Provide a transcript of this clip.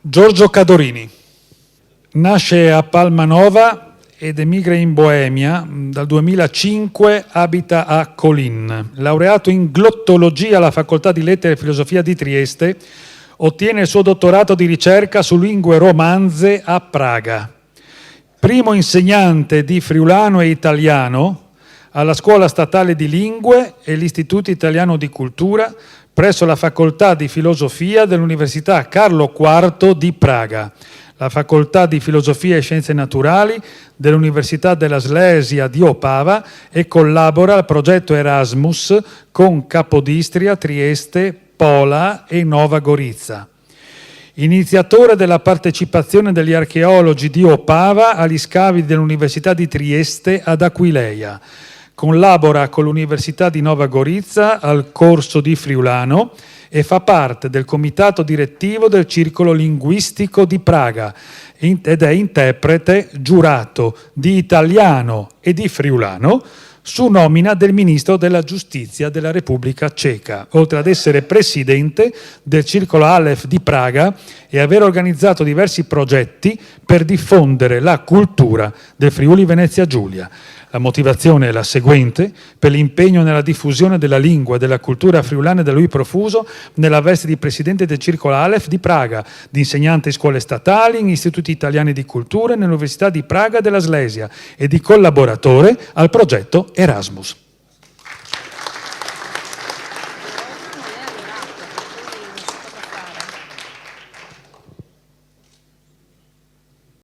Giorgio Cadorini nasce a Palmanova ed emigra in Boemia. Dal 2005 abita a Colin. Laureato in glottologia alla Facoltà di Lettere e Filosofia di Trieste, ottiene il suo dottorato di ricerca su lingue romanze a Praga. Primo insegnante di friulano e italiano alla Scuola Statale di Lingue e l'Istituto Italiano di Cultura presso la Facoltà di Filosofia dell'Università Carlo IV di Praga, la Facoltà di Filosofia e Scienze Naturali dell'Università della Slesia di Opava e collabora al progetto Erasmus con Capodistria, Trieste, Pola e Nova Gorica. Iniziatore della partecipazione degli archeologi di Opava agli scavi dell'Università di Trieste ad Aquileia. Collabora con l'Università di Nova Gorica al corso di friulano e fa parte del comitato direttivo del Circolo Linguistico di Praga ed è interprete giurato di italiano e di friulano su nomina del Ministro della Giustizia della Repubblica Ceca, oltre ad essere presidente del Circolo Aleph di Praga e aver organizzato diversi progetti per diffondere la cultura del Friuli Venezia Giulia. La motivazione è la seguente: per l'impegno nella diffusione della lingua e della cultura friulana da lui profuso nella veste di presidente del Circolo Aleph di Praga, di insegnante in scuole statali, in istituti italiani di cultura e nell'Università di Praga della Slesia e di collaboratore al progetto Erasmus.